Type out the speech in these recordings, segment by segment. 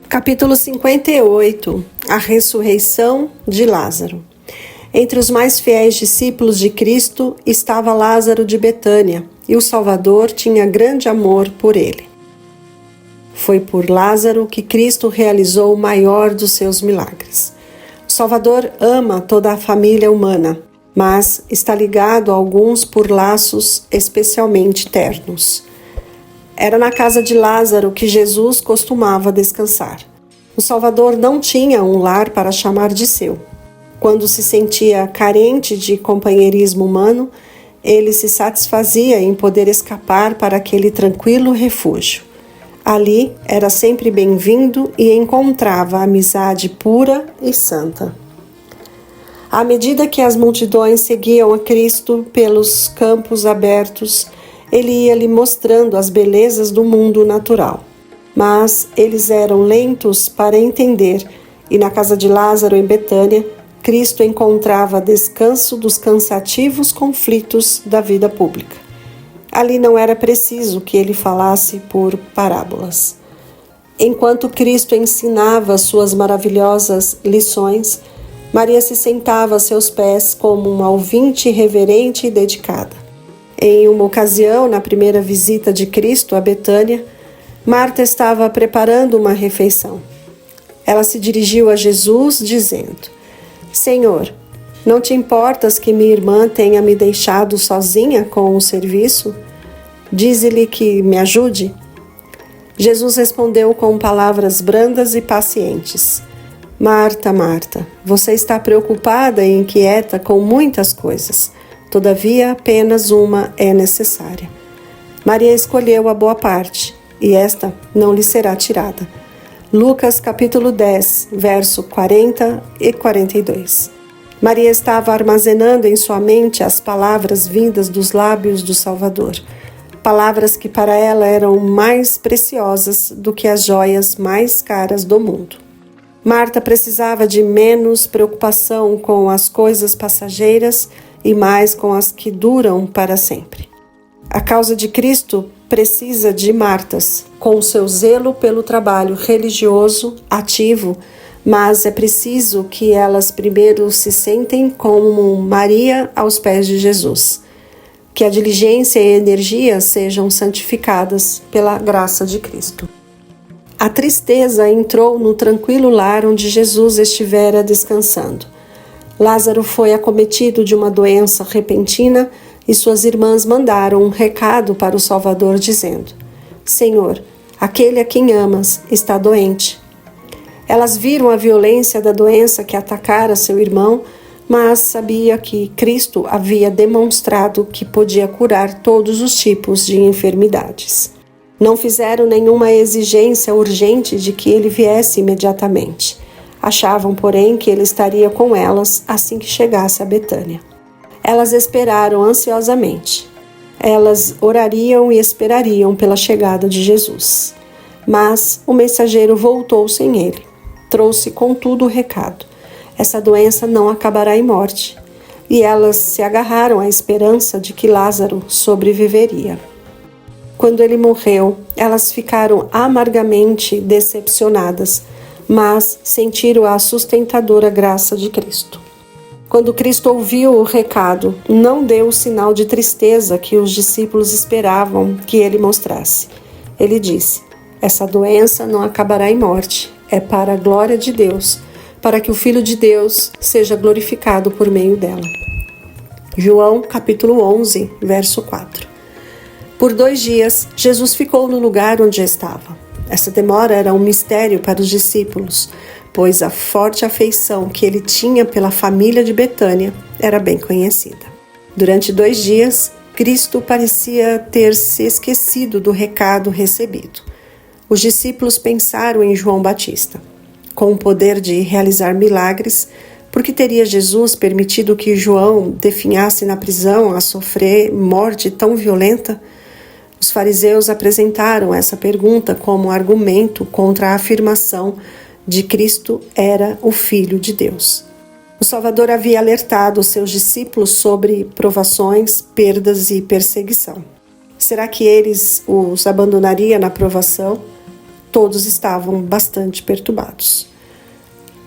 Capítulo 58. A ressurreição de Lázaro. Entre os mais fiéis discípulos de Cristo estava Lázaro de Betânia, e o Salvador tinha grande amor por ele. Foi por Lázaro que Cristo realizou o maior dos seus milagres. O Salvador ama toda a família humana, mas está ligado a alguns por laços especialmente ternos. Era na casa de Lázaro que Jesus costumava descansar. O Salvador não tinha um lar para chamar de seu. Quando se sentia carente de companheirismo humano, ele se satisfazia em poder escapar para aquele tranquilo refúgio. Ali era sempre bem-vindo e encontrava amizade pura e santa. À medida que as multidões seguiam a Cristo pelos campos abertos, ele ia lhe mostrando as belezas do mundo natural. Mas eles eram lentos para entender, e na casa de Lázaro, em Betânia, Cristo encontrava descanso dos cansativos conflitos da vida pública. Ali não era preciso que ele falasse por parábolas. Enquanto Cristo ensinava suas maravilhosas lições, Maria se sentava a seus pés como uma ouvinte reverente e dedicada. Em uma ocasião, na primeira visita de Cristo a Betânia, Marta estava preparando uma refeição. Ela se dirigiu a Jesus dizendo: Senhor, não te importas que minha irmã tenha me deixado sozinha com o serviço? Dize-lhe que me ajude. Jesus respondeu com palavras brandas e pacientes: Marta, Marta, você está preocupada e inquieta com muitas coisas. Todavia, apenas uma é necessária. Maria escolheu a boa parte, e esta não lhe será tirada. Lucas capítulo 10, verso 40 e 42. Maria estava armazenando em sua mente as palavras vindas dos lábios do Salvador. Palavras que para ela eram mais preciosas do que as joias mais caras do mundo. Marta precisava de menos preocupação com as coisas passageiras e mais com as que duram para sempre. A causa de Cristo precisa de Martas, com seu zelo pelo trabalho religioso ativo, mas é preciso que elas primeiro se sentem como Maria aos pés de Jesus. Que a diligência e a energia sejam santificadas pela graça de Cristo. A tristeza entrou no tranquilo lar onde Jesus estivera descansando. Lázaro foi acometido de uma doença repentina e suas irmãs mandaram um recado para o Salvador dizendo: Senhor, aquele a quem amas está doente. Elas viram a violência da doença que atacara seu irmão, mas sabia que Cristo havia demonstrado que podia curar todos os tipos de enfermidades. Não fizeram nenhuma exigência urgente de que ele viesse imediatamente. Achavam, porém, que ele estaria com elas assim que chegasse a Betânia. Elas esperaram ansiosamente. Elas orariam e esperariam pela chegada de Jesus. Mas o mensageiro voltou sem ele. Trouxe, contudo, o recado: essa doença não acabará em morte. E elas se agarraram à esperança de que Lázaro sobreviveria. Quando ele morreu, elas ficaram amargamente decepcionadas, mas sentiram a sustentadora graça de Cristo. Quando Cristo ouviu o recado, não deu o sinal de tristeza que os discípulos esperavam que ele mostrasse. Ele disse: essa doença não acabará em morte, é para a glória de Deus, para que o Filho de Deus seja glorificado por meio dela. João capítulo 11, verso 4. Por 2 dias, Jesus ficou no lugar onde estava. Essa demora era um mistério para os discípulos, pois a forte afeição que ele tinha pela família de Betânia era bem conhecida. Durante 2 dias, Cristo parecia ter se esquecido do recado recebido. Os discípulos pensaram em João Batista. Com o poder de realizar milagres, por que teria Jesus permitido que João definhasse na prisão a sofrer morte tão violenta? Os fariseus apresentaram essa pergunta como argumento contra a afirmação de Cristo era o Filho de Deus. O Salvador havia alertado os seus discípulos sobre provações, perdas e perseguição. Será que eles os abandonaria na provação? Todos estavam bastante perturbados.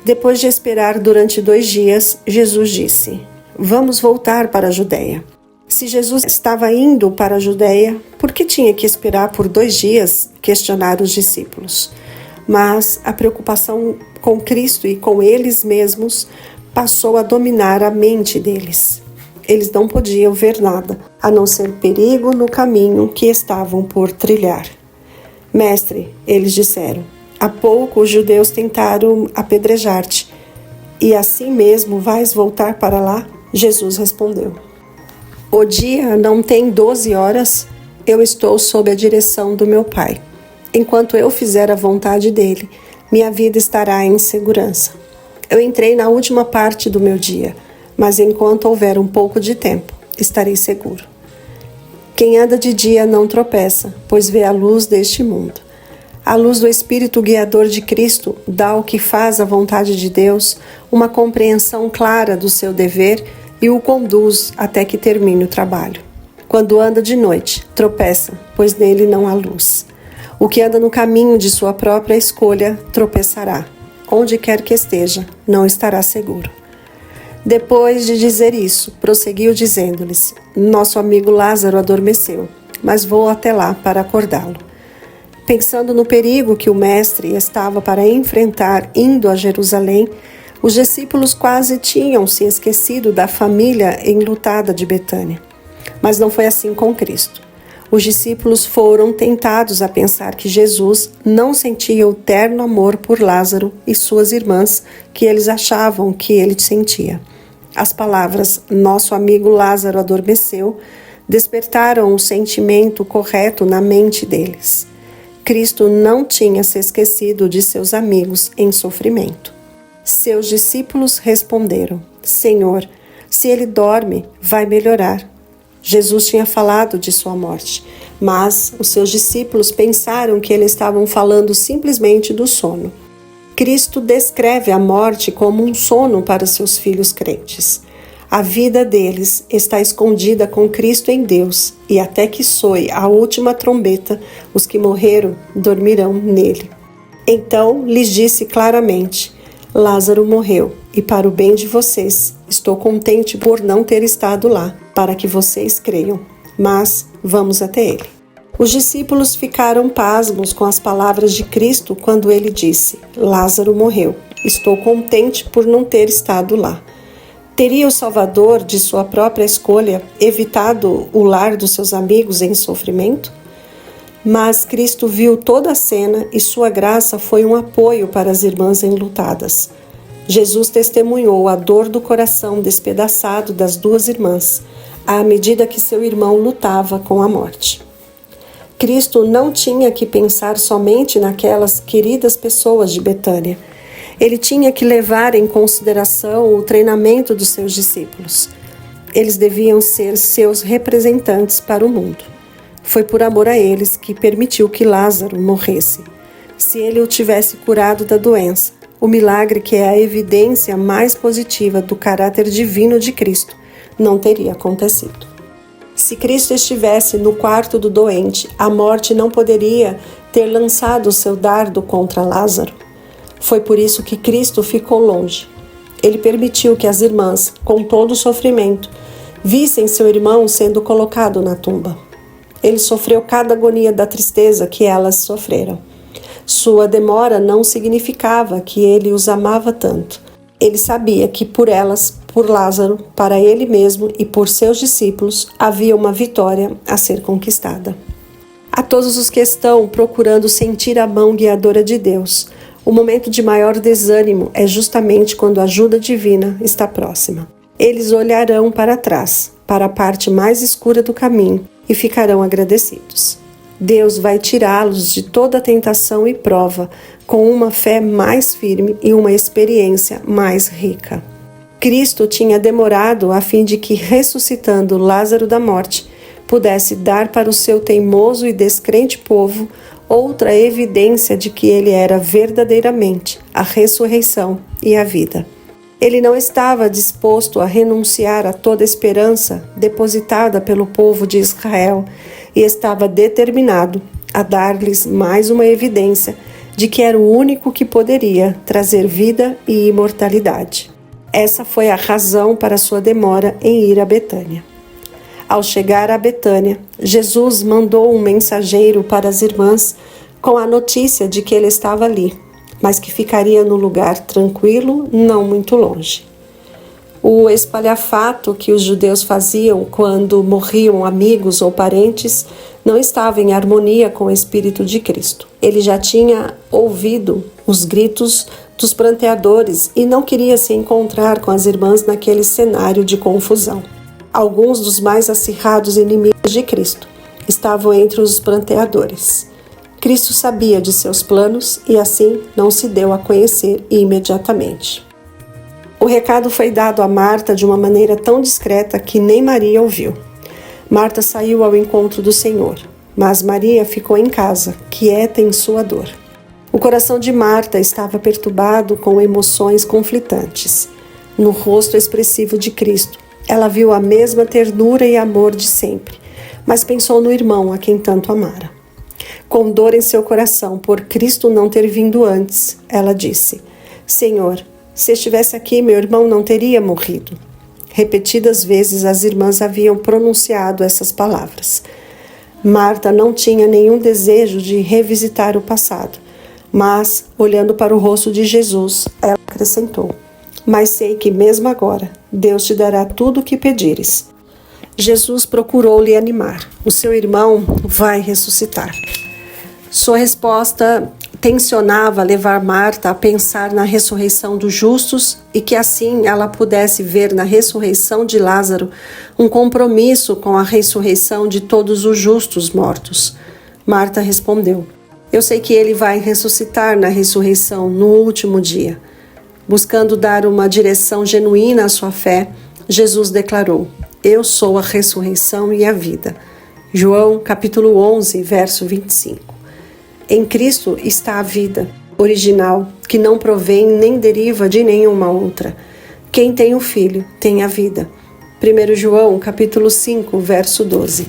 Depois de esperar durante 2 dias, Jesus disse: Vamos voltar para a Judéia. Se Jesus estava indo para a Judéia, por que tinha que esperar por 2 dias? Questionaram os discípulos. Mas a preocupação com Cristo e com eles mesmos passou a dominar a mente deles. Eles não podiam ver nada, a não ser perigo no caminho que estavam por trilhar. Mestre, eles disseram, há pouco os judeus tentaram apedrejar-te, e assim mesmo vais voltar para lá? Jesus respondeu, o dia não tem 12 horas? Eu estou sob a direção do meu Pai. Enquanto eu fizer a vontade dele, minha vida estará em segurança. Eu entrei na última parte do meu dia, mas enquanto houver um pouco de tempo, estarei seguro. Quem anda de dia não tropeça, pois vê a luz deste mundo. A luz do Espírito guiador de Cristo dá ao que faz a vontade de Deus uma compreensão clara do seu dever e o conduz até que termine o trabalho. Quando anda de noite, tropeça, pois nele não há luz. O que anda no caminho de sua própria escolha tropeçará. Onde quer que esteja, não estará seguro. Depois de dizer isso, prosseguiu dizendo-lhes, nosso amigo Lázaro adormeceu, mas vou até lá para acordá-lo. Pensando no perigo que o mestre estava para enfrentar indo a Jerusalém, os discípulos quase tinham se esquecido da família enlutada de Betânia. Mas não foi assim com Cristo. Os discípulos foram tentados a pensar que Jesus não sentia o terno amor por Lázaro e suas irmãs que eles achavam que ele sentia. As palavras, nosso amigo Lázaro adormeceu, despertaram o sentimento correto na mente deles. Cristo não tinha se esquecido de seus amigos em sofrimento. Seus discípulos responderam, Senhor, se ele dorme, vai melhorar. Jesus tinha falado de sua morte, mas os seus discípulos pensaram que eles estavam falando simplesmente do sono. Cristo descreve a morte como um sono para seus filhos crentes. A vida deles está escondida com Cristo em Deus, e até que soe a última trombeta, os que morreram dormirão nele. Então lhes disse claramente, Lázaro morreu, e para o bem de vocês, estou contente por não ter estado lá, para que vocês creiam, mas vamos até ele. Os discípulos ficaram pasmos com as palavras de Cristo quando ele disse, Lázaro morreu, estou contente por não ter estado lá. Teria o Salvador, de sua própria escolha, evitado o lar dos seus amigos em sofrimento? Mas Cristo viu toda a cena e sua graça foi um apoio para as irmãs enlutadas. Jesus testemunhou a dor do coração despedaçado das 2 irmãs, à medida que seu irmão lutava com a morte. Cristo não tinha que pensar somente naquelas queridas pessoas de Betânia. Ele tinha que levar em consideração o treinamento dos seus discípulos. Eles deviam ser seus representantes para o mundo. Foi por amor a eles que permitiu que Lázaro morresse. Se ele o tivesse curado da doença, o milagre que é a evidência mais positiva do caráter divino de Cristo não teria acontecido. Se Cristo estivesse no quarto do doente, a morte não poderia ter lançado o seu dardo contra Lázaro. Foi por isso que Cristo ficou longe. Ele permitiu que as irmãs, com todo o sofrimento, vissem seu irmão sendo colocado na tumba. Ele sofreu cada agonia da tristeza que elas sofreram. Sua demora não significava que ele os amava tanto. Ele sabia que por elas, por Lázaro, para ele mesmo e por seus discípulos, havia uma vitória a ser conquistada. A todos os que estão procurando sentir a mão guiadora de Deus, o momento de maior desânimo é justamente quando a ajuda divina está próxima. Eles olharão para trás, para a parte mais escura do caminho, e ficarão agradecidos. Deus vai tirá-los de toda tentação e prova, com uma fé mais firme e uma experiência mais rica. Cristo tinha demorado a fim de que, ressuscitando Lázaro da morte, pudesse dar para o seu teimoso e descrente povo outra evidência de que ele era verdadeiramente a ressurreição e a vida. Ele não estava disposto a renunciar a toda esperança depositada pelo povo de Israel e estava determinado a dar-lhes mais uma evidência de que era o único que poderia trazer vida e imortalidade. Essa foi a razão para sua demora em ir a Betânia. Ao chegar a Betânia, Jesus mandou um mensageiro para as irmãs com a notícia de que ele estava ali, mas que ficaria no lugar tranquilo, não muito longe. O espalhafato que os judeus faziam quando morriam amigos ou parentes não estava em harmonia com o Espírito de Cristo. Ele já tinha ouvido os gritos dos pranteadores e não queria se encontrar com as irmãs naquele cenário de confusão. Alguns dos mais acirrados inimigos de Cristo estavam entre os pranteadores. Cristo sabia de seus planos e assim não se deu a conhecer imediatamente. O recado foi dado a Marta de uma maneira tão discreta que nem Maria ouviu. Marta saiu ao encontro do Senhor, mas Maria ficou em casa, quieta em sua dor. O coração de Marta estava perturbado com emoções conflitantes. No rosto expressivo de Cristo, ela viu a mesma ternura e amor de sempre, mas pensou no irmão a quem tanto amara. Com dor em seu coração por Cristo não ter vindo antes, ela disse: Senhor, se estivesse aqui, meu irmão não teria morrido. Repetidas vezes as irmãs haviam pronunciado essas palavras. Marta não tinha nenhum desejo de revisitar o passado, mas, olhando para o rosto de Jesus, ela acrescentou: Mas sei que mesmo agora, Deus te dará tudo o que pedires. Jesus procurou lhe animar. O seu irmão vai ressuscitar. Sua resposta tensionava levar Marta a pensar na ressurreição dos justos e que assim ela pudesse ver na ressurreição de Lázaro um compromisso com a ressurreição de todos os justos mortos. Marta respondeu: Eu sei que ele vai ressuscitar na ressurreição no último dia. Buscando dar uma direção genuína à sua fé, Jesus declarou: Eu sou a ressurreição e a vida. João capítulo 11, verso 25. Em Cristo está a vida original, que não provém nem deriva de nenhuma outra. Quem tem o Filho tem a vida. 1 João capítulo 5, verso 12.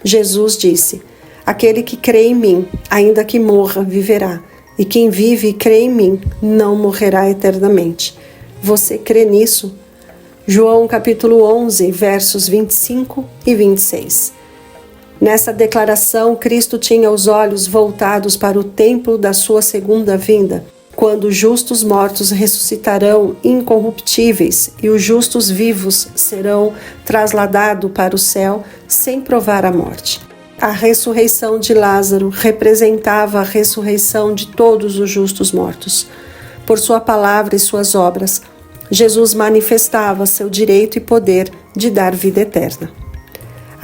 Jesus disse: Aquele que crê em mim, ainda que morra, viverá. E quem vive e crê em mim, não morrerá eternamente. Você crê nisso? João capítulo 11, versos 25 e 26. Nessa declaração, Cristo tinha os olhos voltados para o templo da sua segunda vinda, quando os justos mortos ressuscitarão incorruptíveis e os justos vivos serão trasladados para o céu sem provar a morte. A ressurreição de Lázaro representava a ressurreição de todos os justos mortos. Por sua palavra e suas obras, Jesus manifestava seu direito e poder de dar vida eterna.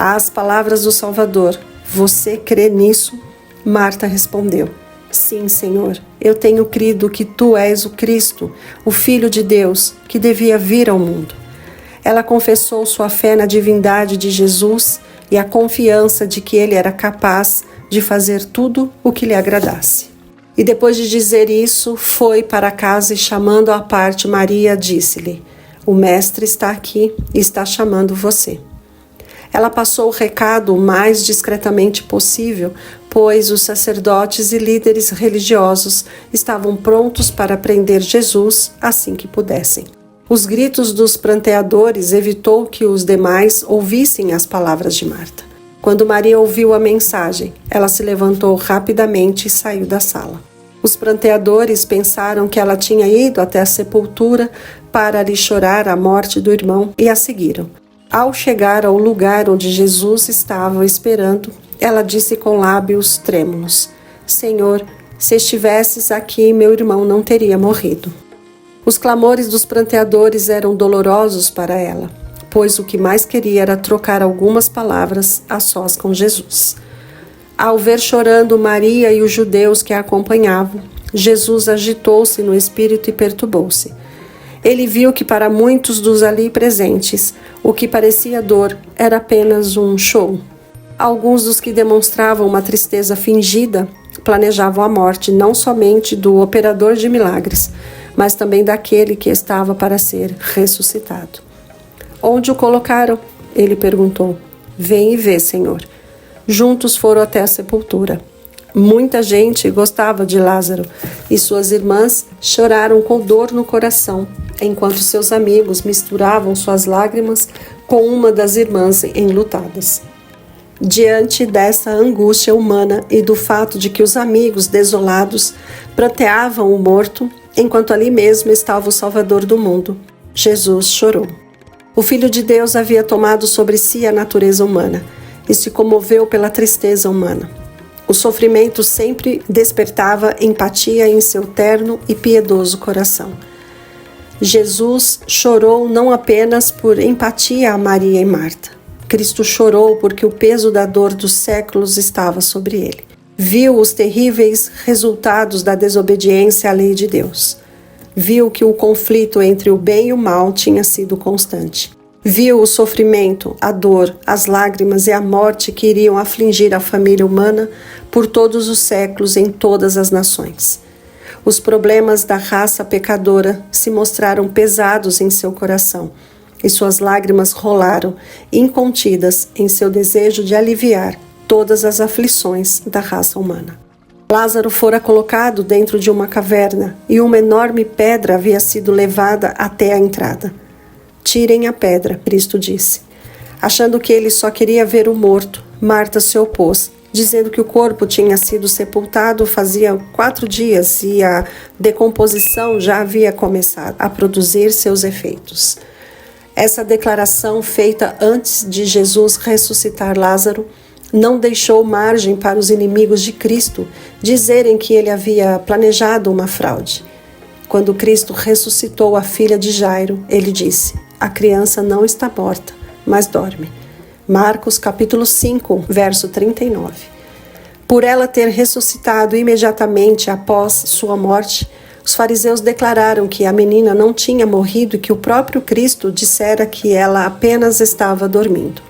Às palavras do Salvador: Você crê nisso? Marta respondeu: Sim, Senhor, eu tenho crido que Tu és o Cristo, o Filho de Deus, que devia vir ao mundo. Ela confessou sua fé na divindade de Jesus e a confiança de que Ele era capaz de fazer tudo o que lhe agradasse. E depois de dizer isso, foi para casa e, chamando à parte Maria, disse-lhe: O Mestre está aqui e está chamando você. Ela passou o recado o mais discretamente possível, pois os sacerdotes e líderes religiosos estavam prontos para prender Jesus assim que pudessem. Os gritos dos pranteadores evitou que os demais ouvissem as palavras de Marta. Quando Maria ouviu a mensagem, ela se levantou rapidamente e saiu da sala. Os pranteadores pensaram que ela tinha ido até a sepultura para lhe chorar a morte do irmão e a seguiram. Ao chegar ao lugar onde Jesus estava esperando, ela disse com lábios trêmulos: Senhor, se estivesses aqui, meu irmão não teria morrido. Os clamores dos pranteadores eram dolorosos para ela, pois o que mais queria era trocar algumas palavras a sós com Jesus. Ao ver chorando Maria e os judeus que a acompanhavam, Jesus agitou-se no espírito e perturbou-se. Ele viu que para muitos dos ali presentes, o que parecia dor era apenas um show. Alguns dos que demonstravam uma tristeza fingida planejavam a morte não somente do operador de milagres, mas também daquele que estava para ser ressuscitado. Onde o colocaram? Ele perguntou. Vem e vê, Senhor. Juntos foram até a sepultura. Muita gente gostava de Lázaro e suas irmãs choraram com dor no coração, enquanto seus amigos misturavam suas lágrimas com uma das irmãs enlutadas. Diante dessa angústia humana e do fato de que os amigos desolados pranteavam o morto, enquanto ali mesmo estava o Salvador do mundo, Jesus chorou. O Filho de Deus havia tomado sobre si a natureza humana e se comoveu pela tristeza humana. O sofrimento sempre despertava empatia em seu terno e piedoso coração. Jesus chorou não apenas por empatia a Maria e Marta. Cristo chorou porque o peso da dor dos séculos estava sobre ele. Viu os terríveis resultados da desobediência à lei de Deus. Viu que o conflito entre o bem e o mal tinha sido constante. Viu o sofrimento, a dor, as lágrimas e a morte que iriam afligir a família humana por todos os séculos em todas as nações. Os problemas da raça pecadora se mostraram pesados em seu coração e suas lágrimas rolaram incontidas em seu desejo de aliviar todas as aflições da raça humana. Lázaro fora colocado dentro de uma caverna e uma enorme pedra havia sido levada até a entrada. Tirem a pedra, Cristo disse. Achando que ele só queria ver o morto, Marta se opôs, dizendo que o corpo tinha sido sepultado fazia 4 dias e a decomposição já havia começado a produzir seus efeitos. Essa declaração, feita antes de Jesus ressuscitar Lázaro, não deixou margem para os inimigos de Cristo dizerem que ele havia planejado uma fraude. Quando Cristo ressuscitou a filha de Jairo, ele disse: "A criança não está morta, mas dorme." Marcos capítulo 5, verso 39. Por ela ter ressuscitado imediatamente após sua morte, os fariseus declararam que a menina não tinha morrido e que o próprio Cristo dissera que ela apenas estava dormindo.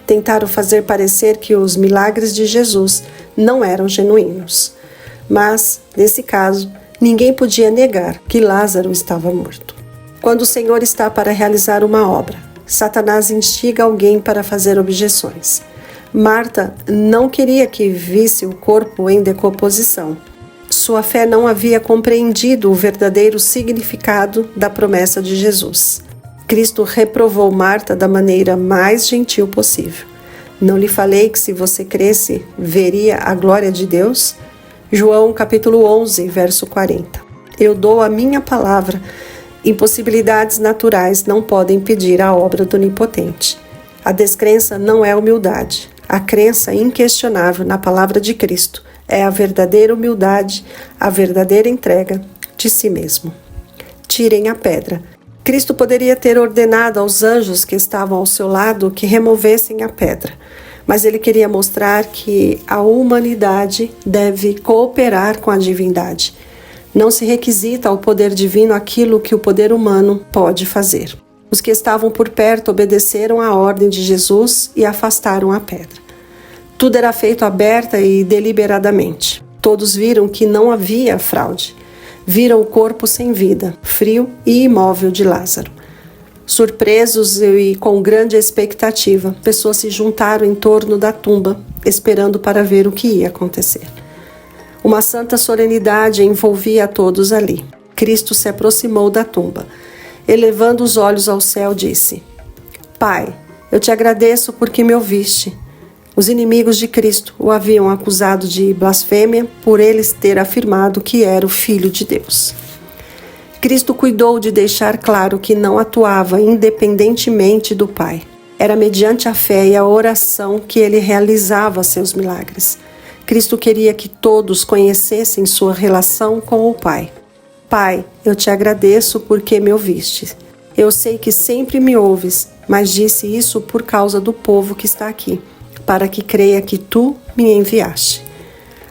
Tentaram fazer parecer que os milagres de Jesus não eram genuínos. Mas, nesse caso, ninguém podia negar que Lázaro estava morto. Quando o Senhor está para realizar uma obra, Satanás instiga alguém para fazer objeções. Marta não queria que visse o corpo em decomposição. Sua fé não havia compreendido o verdadeiro significado da promessa de Jesus. Cristo reprovou Marta da maneira mais gentil possível. "Não lhe falei que se você cresce, veria a glória de Deus?" João capítulo 11, verso 40. "Eu dou a minha palavra. Impossibilidades naturais não podem impedir a obra do Onipotente." A descrença não é humildade. A crença inquestionável na palavra de Cristo é a verdadeira humildade, a verdadeira entrega de si mesmo. Tirem a pedra. Cristo poderia ter ordenado aos anjos que estavam ao seu lado que removessem a pedra, mas ele queria mostrar que a humanidade deve cooperar com a divindade. Não se requisita ao poder divino aquilo que o poder humano pode fazer. Os que estavam por perto obedeceram à ordem de Jesus e afastaram a pedra. Tudo era feito aberta e deliberadamente. Todos viram que não havia fraude. Viram o corpo sem vida, frio e imóvel de Lázaro. Surpresos e com grande expectativa, pessoas se juntaram em torno da tumba, esperando para ver o que ia acontecer. Uma santa solenidade envolvia a todos ali. Cristo se aproximou da tumba. Elevando os olhos ao céu, disse: "Pai, eu te agradeço porque me ouviste." Os inimigos de Cristo o haviam acusado de blasfêmia por eles ter afirmado que era o Filho de Deus. Cristo cuidou de deixar claro que não atuava independentemente do Pai. Era mediante a fé e a oração que ele realizava seus milagres. Cristo queria que todos conhecessem sua relação com o Pai. "Pai, eu te agradeço porque me ouviste. Eu sei que sempre me ouves, mas disse isso por causa do povo que está aqui, para que creia que tu me enviaste."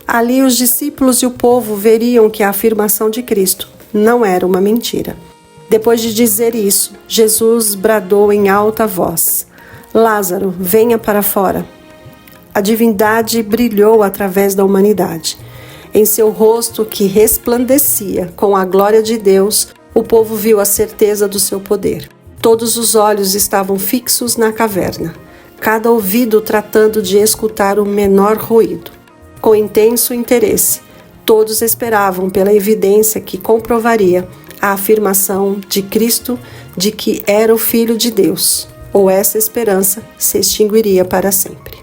Ali os discípulos e o povo veriam que a afirmação de Cristo não era uma mentira. Depois de dizer isso, Jesus bradou em alta voz: "Lázaro, venha para fora." A divindade brilhou através da humanidade. Em seu rosto, que resplandecia com a glória de Deus, o povo viu a certeza do seu poder. Todos os olhos estavam fixos na caverna, cada ouvido tratando de escutar o menor ruído. Com intenso interesse, todos esperavam pela evidência que comprovaria a afirmação de Cristo de que era o Filho de Deus, ou essa esperança se extinguiria para sempre.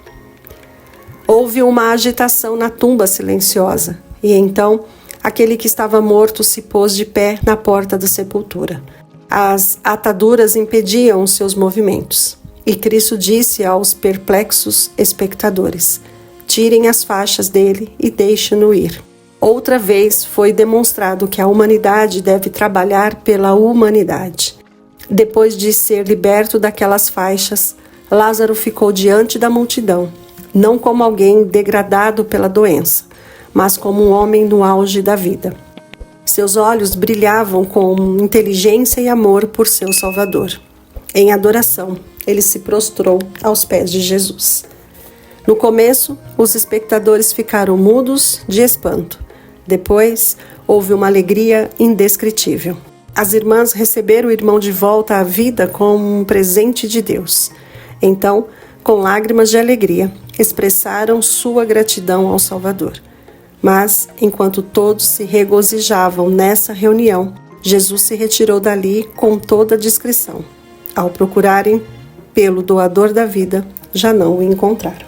Houve uma agitação na tumba silenciosa, e então aquele que estava morto se pôs de pé na porta da sepultura. As ataduras impediam os seus movimentos, e Cristo disse aos perplexos espectadores: tirem as faixas dele e deixem-no ir. Outra vez foi demonstrado que a humanidade deve trabalhar pela humanidade. Depois de ser liberto daquelas faixas, Lázaro ficou diante da multidão, não como alguém degradado pela doença, mas como um homem no auge da vida. Seus olhos brilhavam com inteligência e amor por seu Salvador. Em adoração, ele se prostrou aos pés de Jesus. No começo, os espectadores ficaram mudos de espanto. Depois, houve uma alegria indescritível. As irmãs receberam o irmão de volta à vida como um presente de Deus. Então, com lágrimas de alegria, expressaram sua gratidão ao Salvador. Mas, enquanto todos se regozijavam nessa reunião, Jesus se retirou dali com toda discrição. Ao procurarem pelo doador da vida, já não o encontraram.